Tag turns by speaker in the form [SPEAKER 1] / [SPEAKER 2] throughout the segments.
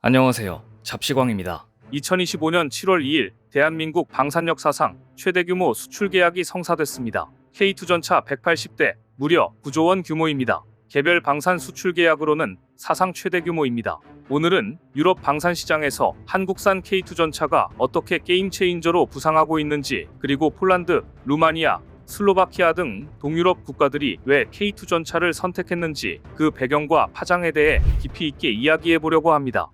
[SPEAKER 1] 안녕하세요. 잡시광입니다.
[SPEAKER 2] 2025년 7월 2일 대한민국 방산 역사상 최대 규모 수출 계약이 성사됐습니다. K2 전차 180대, 무려 9조 원 규모입니다. 개별 방산 수출 계약으로는 사상 최대 규모입니다. 오늘은 유럽 방산 시장에서 한국산 K2 전차가 어떻게 게임 체인저로 부상하고 있는지, 그리고 폴란드, 루마니아, 슬로바키아 등 동유럽 국가들이 왜 K2 전차를 선택했는지 그 배경과 파장에 대해 깊이 있게 이야기해 보려고 합니다.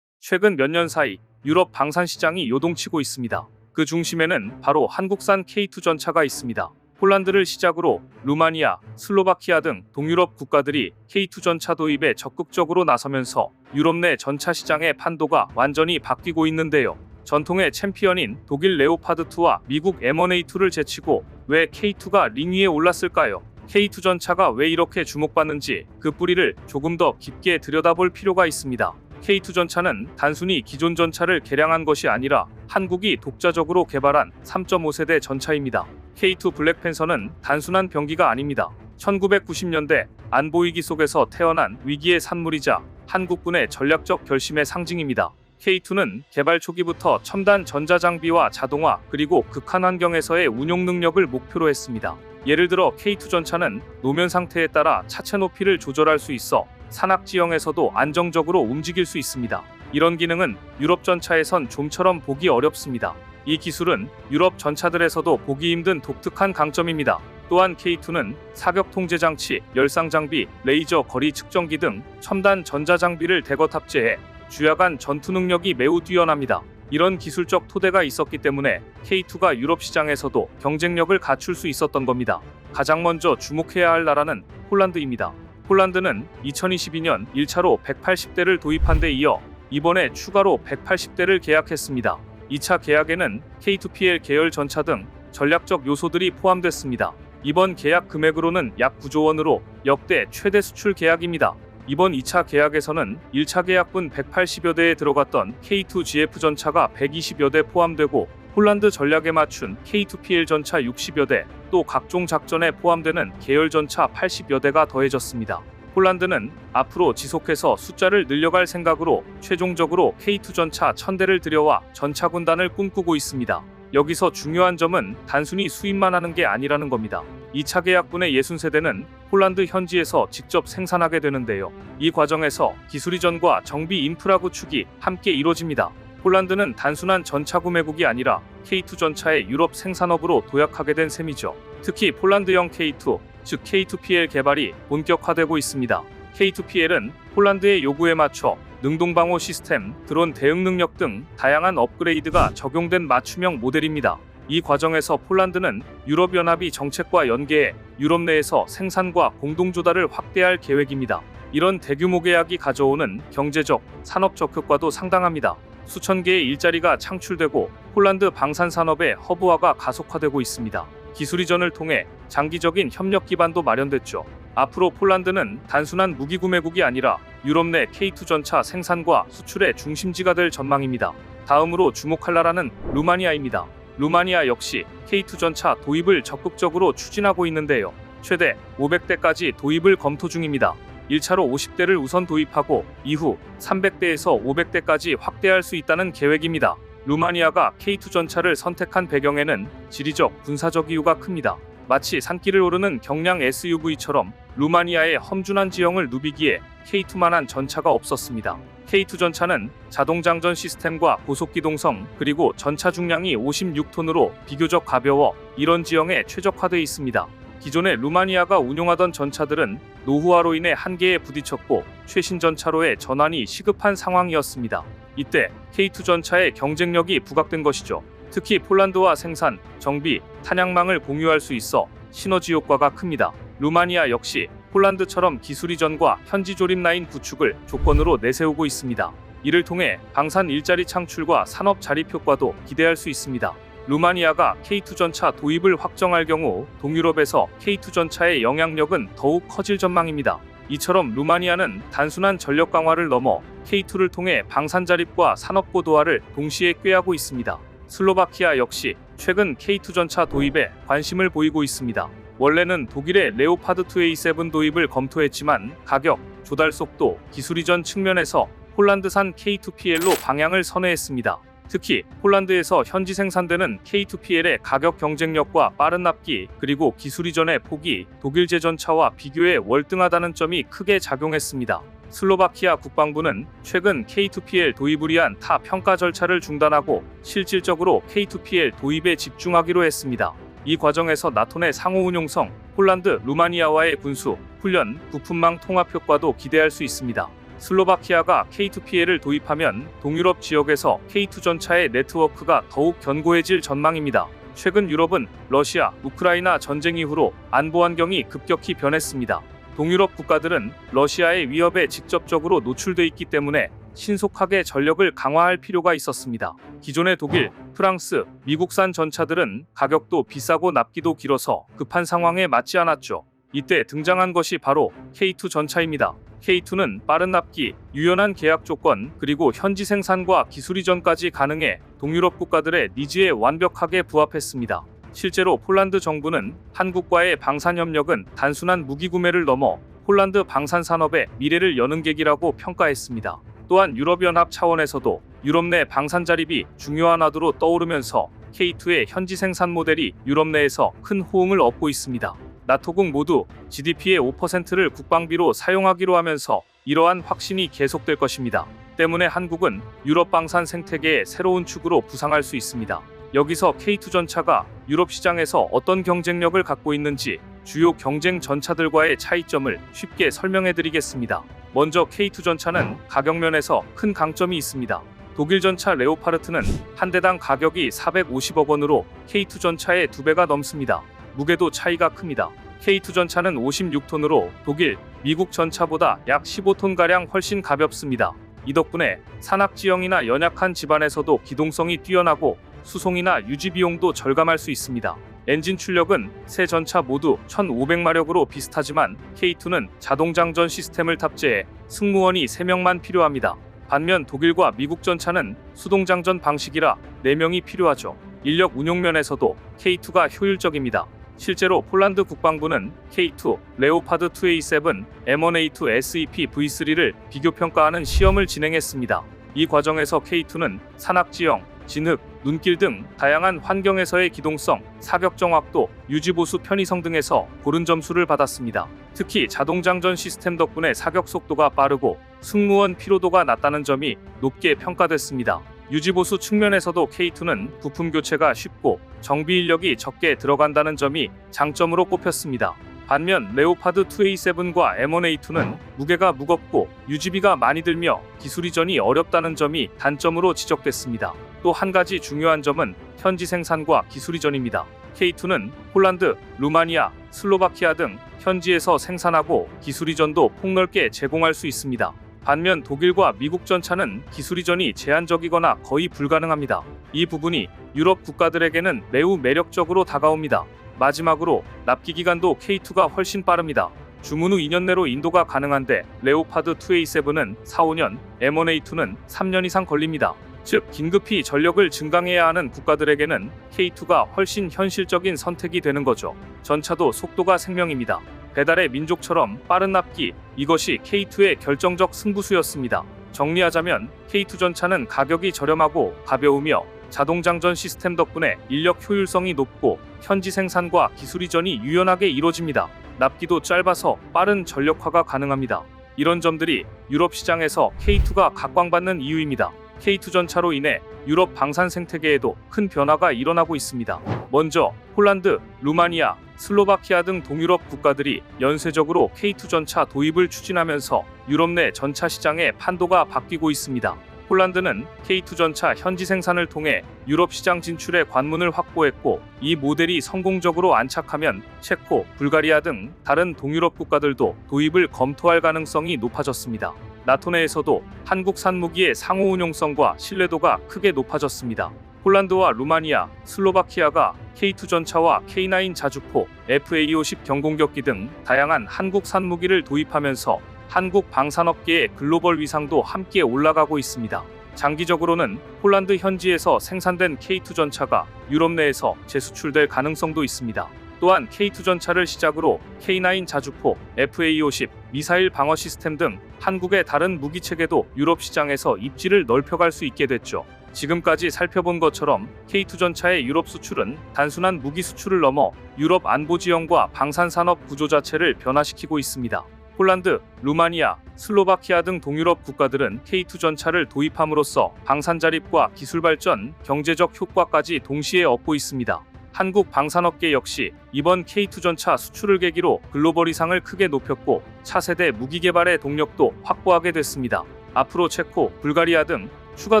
[SPEAKER 2] 최근 몇 년 사이 유럽 방산 시장이 요동치고 있습니다. 그 중심에는 바로 한국산 K2 전차가 있습니다. 폴란드를 시작으로 루마니아, 슬로바키아 등 동유럽 국가들이 K2 전차 도입에 적극적으로 나서면서 유럽 내 전차 시장의 판도가 완전히 바뀌고 있는데요. 전통의 챔피언인 독일 레오파드2와 미국 M1A2를 제치고 왜 K2가 링 위에 올랐을까요? K2 전차가 왜 이렇게 주목받는지 그 뿌리를 조금 더 깊게 들여다볼 필요가 있습니다. K2 전차는 단순히 기존 전차를 개량한 것이 아니라 한국이 독자적으로 개발한 3.5세대 전차입니다. K2 블랙팬서는 단순한 병기가 아닙니다. 1990년대 안보위기 속에서 태어난 위기의 산물이자 한국군의 전략적 결심의 상징입니다. K2는 개발 초기부터 첨단 전자장비와 자동화, 그리고 극한 환경에서의 운용 능력을 목표로 했습니다. 예를 들어 K2 전차는 노면 상태에 따라 차체 높이를 조절할 수 있어 산악 지형에서도 안정적으로 움직일 수 있습니다. 이런 기능은 유럽 전차에선 좀처럼 보기 어렵습니다. 이 기술은 유럽 전차들에서도 보기 힘든 독특한 강점입니다. 또한 K2는 사격 통제 장치, 열상 장비, 레이저 거리 측정기 등 첨단 전자장비를 대거 탑재해 주야간 전투 능력이 매우 뛰어납니다. 이런 기술적 토대가 있었기 때문에 K2가 유럽 시장에서도 경쟁력을 갖출 수 있었던 겁니다. 가장 먼저 주목해야 할 나라는 폴란드입니다. 폴란드는 2022년 1차로 180대를 도입한 데 이어 이번에 추가로 180대를 계약했습니다. 2차 계약에는 K2PL 계열 전차 등 전략적 요소들이 포함됐습니다. 이번 계약 금액으로는 약 9조 원으로 역대 최대 수출 계약입니다. 이번 2차 계약에서는 1차 계약분 180여 대에 들어갔던 K2 GF 전차가 120여 대 포함되고 폴란드 전략에 맞춘 K2PL 전차 60여 대, 또 각종 작전에 포함되는 계열 전차 80여 대가 더해졌습니다. 폴란드는 앞으로 지속해서 숫자를 늘려갈 생각으로 최종적으로 K2 전차 1000대를 들여와 전차 군단을 꿈꾸고 있습니다. 여기서 중요한 점은 단순히 수입만 하는 게 아니라는 겁니다. 2차 계약분의 60세대는 폴란드 현지에서 직접 생산하게 되는데요. 이 과정에서 기술 이전과 정비 인프라 구축이 함께 이루어집니다. 폴란드는 단순한 전차 구매국이 아니라 K2 전차의 유럽 생산업으로 도약하게 된 셈이죠. 특히 폴란드형 K2, 즉 K2PL 개발이 본격화되고 있습니다. K2PL은 폴란드의 요구에 맞춰 능동방호 시스템, 드론 대응 능력 등 다양한 업그레이드가 적용된 맞춤형 모델입니다. 이 과정에서 폴란드는 유럽연합이 정책과 연계해 유럽 내에서 생산과 공동조달을 확대할 계획입니다. 이런 대규모 계약이 가져오는 경제적, 산업적 효과도 상당합니다. 수천 개의 일자리가 창출되고 폴란드 방산 산업의 허브화가 가속화되고 있습니다. 기술 이전을 통해 장기적인 협력 기반도 마련됐죠. 앞으로 폴란드는 단순한 무기 구매국이 아니라 유럽 내 K2 전차 생산과 수출의 중심지가 될 전망입니다. 다음으로 주목할 나라는 루마니아입니다. 루마니아 역시 K2 전차 도입을 적극적으로 추진하고 있는데요. 최대 500대까지 도입을 검토 중입니다. 1차로 50대를 우선 도입하고 이후 300대에서 500대까지 확대할 수 있다는 계획입니다. 루마니아가 K2 전차를 선택한 배경에는 지리적, 군사적 이유가 큽니다. 마치 산길을 오르는 경량 SUV처럼 루마니아의 험준한 지형을 누비기에 K2만한 전차가 없었습니다. K2 전차는 자동 장전 시스템과 고속 기동성, 그리고 전차 중량이 56톤으로 비교적 가벼워 이런 지형에 최적화되어 있습니다. 기존의 루마니아가 운용하던 전차들은 노후화로 인해 한계에 부딪혔고 최신 전차로의 전환이 시급한 상황이었습니다. 이때 K2 전차의 경쟁력이 부각된 것이죠. 특히 폴란드와 생산, 정비, 탄약망을 공유할 수 있어 시너지 효과가 큽니다. 루마니아 역시 폴란드처럼 기술 이전과 현지 조립 라인 구축을 조건으로 내세우고 있습니다. 이를 통해 방산 일자리 창출과 산업 자립 효과도 기대할 수 있습니다. 루마니아가 K2 전차 도입을 확정할 경우 동유럽에서 K2 전차의 영향력은 더욱 커질 전망입니다. 이처럼 루마니아는 단순한 전력 강화를 넘어 K2를 통해 방산 자립과 산업 고도화를 동시에 꾀하고 있습니다. 슬로바키아 역시 최근 K2 전차 도입에 관심을 보이고 있습니다. 원래는 독일의 레오파드2A7 도입을 검토했지만 가격, 조달 속도, 기술 이전 측면에서 폴란드산 K2PL로 방향을 선회했습니다. 특히 폴란드에서 현지 생산되는 K2PL의 가격 경쟁력과 빠른 납기 그리고 기술 이전의 폭이 독일제 전차와 비교해 월등하다는 점이 크게 작용했습니다. 슬로바키아 국방부는 최근 K2PL 도입을 위한 타 평가 절차를 중단하고 실질적으로 K2PL 도입에 집중하기로 했습니다. 이 과정에서 나토 내 상호 운용성, 폴란드, 루마니아와의 군수, 훈련, 부품망 통합 효과도 기대할 수 있습니다. 슬로바키아가 K2PL을 도입하면 동유럽 지역에서 K2 전차의 네트워크가 더욱 견고해질 전망입니다. 최근 유럽은 러시아, 우크라이나 전쟁 이후로 안보 환경이 급격히 변했습니다. 동유럽 국가들은 러시아의 위협에 직접적으로 노출돼 있기 때문에 신속하게 전력을 강화할 필요가 있었습니다. 기존의 독일, 프랑스, 미국산 전차들은 가격도 비싸고 납기도 길어서 급한 상황에 맞지 않았죠. 이때 등장한 것이 바로 K2 전차입니다. K2는 빠른 납기, 유연한 계약 조건, 그리고 현지 생산과 기술 이전까지 가능해 동유럽 국가들의 니즈에 완벽하게 부합했습니다. 실제로 폴란드 정부는 한국과의 방산 협력은 단순한 무기 구매를 넘어 폴란드 방산 산업의 미래를 여는 계기라고 평가했습니다. 또한 유럽연합 차원에서도 유럽 내 방산 자립이 중요한 화두로 떠오르면서 K2의 현지 생산 모델이 유럽 내에서 큰 호응을 얻고 있습니다. 나토국 모두 GDP의 5%를 국방비로 사용하기로 하면서 이러한 확신이 계속될 것입니다. 때문에 한국은 유럽 방산 생태계의 새로운 축으로 부상할 수 있습니다. 여기서 K2 전차가 유럽 시장에서 어떤 경쟁력을 갖고 있는지 주요 경쟁 전차들과의 차이점을 쉽게 설명해 드리겠습니다. 먼저 K2 전차는 가격 면에서 큰 강점이 있습니다. 독일 전차 레오파르트는 한 대당 가격이 450억 원으로 K2 전차의 2배가 넘습니다. 무게도 차이가 큽니다. K2 전차는 56톤으로 독일, 미국 전차보다 약 15톤가량 훨씬 가볍습니다. 이 덕분에 산악지형이나 연약한 지반에서도 기동성이 뛰어나고 수송이나 유지 비용도 절감할 수 있습니다. 엔진 출력은 세 전차 모두 1500마력으로 비슷하지만 K2는 자동장전 시스템을 탑재해 승무원이 3명만 필요합니다. 반면 독일과 미국 전차는 수동장전 방식이라 4명이 필요하죠. 인력 운용 면에서도 K2가 효율적입니다. 실제로 폴란드 국방부는 K2, 레오파드 2A7, M1A2 SEP V3를 비교평가하는 시험을 진행했습니다. 이 과정에서 K2는 산악지형, 진흙, 눈길 등 다양한 환경에서의 기동성, 사격 정확도, 유지보수 편의성 등에서 고른 점수를 받았습니다. 특히 자동장전 시스템 덕분에 사격 속도가 빠르고 승무원 피로도가 낮다는 점이 높게 평가됐습니다. 유지보수 측면에서도 K2는 부품 교체가 쉽고 정비 인력이 적게 들어간다는 점이 장점으로 꼽혔습니다. 반면 레오파드 2A7과 M1A2는 무게가 무겁고 유지비가 많이 들며 기술 이전이 어렵다는 점이 단점으로 지적됐습니다. 또 한 가지 중요한 점은 현지 생산과 기술 이전입니다. K2는 폴란드, 루마니아, 슬로바키아 등 현지에서 생산하고 기술 이전도 폭넓게 제공할 수 있습니다. 반면 독일과 미국 전차는 기술 이전이 제한적이거나 거의 불가능합니다. 이 부분이 유럽 국가들에게는 매우 매력적으로 다가옵니다. 마지막으로 납기 기간도 K2가 훨씬 빠릅니다. 주문 후 2년 내로 인도가 가능한데 레오파드 2A7은 4-5년, M1A2는 3년 이상 걸립니다. 즉 긴급히 전력을 증강해야 하는 국가들에게는 K2가 훨씬 현실적인 선택이 되는 거죠. 전차도 속도가 생명입니다. 배달의 민족처럼 빠른 납기, 이것이 K2의 결정적 승부수였습니다. 정리하자면 K2 전차는 가격이 저렴하고 가벼우며 자동장전 시스템 덕분에 인력 효율성이 높고 현지 생산과 기술 이전이 유연하게 이루어집니다. 납기도 짧아서 빠른 전력화가 가능합니다. 이런 점들이 유럽 시장에서 K2가 각광받는 이유입니다. K2 전차로 인해 유럽 방산 생태계에도 큰 변화가 일어나고 있습니다. 먼저 폴란드, 루마니아, 슬로바키아 등 동유럽 국가들이 연쇄적으로 K2 전차 도입을 추진하면서 유럽 내 전차 시장의 판도가 바뀌고 있습니다. 폴란드는 K2 전차 현지 생산을 통해 유럽 시장 진출의 관문을 확보했고, 이 모델이 성공적으로 안착하면 체코, 불가리아 등 다른 동유럽 국가들도 도입을 검토할 가능성이 높아졌습니다. 나토 내에서도 한국산 무기의 상호 운용성과 신뢰도가 크게 높아졌습니다. 폴란드와 루마니아, 슬로바키아가 K2 전차와 K9 자주포, FA50 경공격기 등 다양한 한국산 무기를 도입하면서 한국 방산업계의 글로벌 위상도 함께 올라가고 있습니다. 장기적으로는 폴란드 현지에서 생산된 K2 전차가 유럽 내에서 재수출될 가능성도 있습니다. 또한 K2 전차를 시작으로 K9 자주포, FA-50 미사일 방어 시스템 등 한국의 다른 무기 체계도 유럽 시장에서 입지를 넓혀갈 수 있게 됐죠. 지금까지 살펴본 것처럼 K2 전차의 유럽 수출은 단순한 무기 수출을 넘어 유럽 안보 지형과 방산 산업 구조 자체를 변화시키고 있습니다. 폴란드, 루마니아, 슬로바키아 등 동유럽 국가들은 K2 전차를 도입함으로써 방산 자립과 기술 발전, 경제적 효과까지 동시에 얻고 있습니다. 한국 방산업계 역시 이번 K2 전차 수출을 계기로 글로벌 위상을 크게 높였고 차세대 무기 개발의 동력도 확보하게 됐습니다. 앞으로 체코, 불가리아 등 추가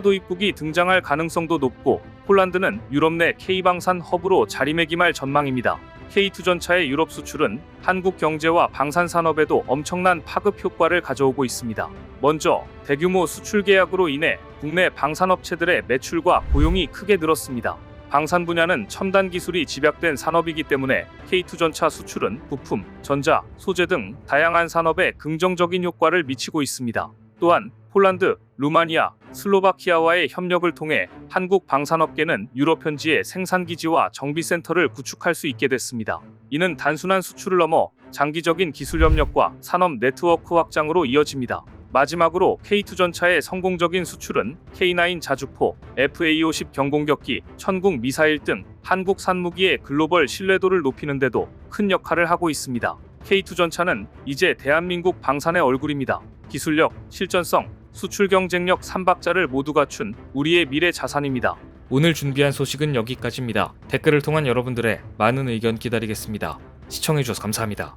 [SPEAKER 2] 도입국이 등장할 가능성도 높고 폴란드는 유럽 내 K방산 허브로 자리매김할 전망입니다. K2 전차의 유럽 수출은 한국 경제와 방산 산업에도 엄청난 파급 효과를 가져오고 있습니다. 먼저 대규모 수출 계약으로 인해 국내 방산업체들의 매출과 고용이 크게 늘었습니다. 방산 분야는 첨단 기술이 집약된 산업이기 때문에 K2 전차 수출은 부품, 전자, 소재 등 다양한 산업에 긍정적인 효과를 미치고 있습니다. 또한 폴란드, 루마니아, 슬로바키아와의 협력을 통해 한국 방산업계는 유럽 현지의 생산기지와 정비센터를 구축할 수 있게 됐습니다. 이는 단순한 수출을 넘어 장기적인 기술 협력과 산업 네트워크 확장으로 이어집니다. 마지막으로 K2 전차의 성공적인 수출은 K9 자주포, FA-50 경공격기, 천궁 미사일 등 한국산 무기의 글로벌 신뢰도를 높이는 데도 큰 역할을 하고 있습니다. K2 전차는 이제 대한민국 방산의 얼굴입니다. 기술력, 실전성, 수출 경쟁력 3박자를 모두 갖춘 우리의 미래 자산입니다.
[SPEAKER 1] 오늘 준비한 소식은 여기까지입니다. 댓글을 통한 여러분들의 많은 의견 기다리겠습니다. 시청해주셔서 감사합니다.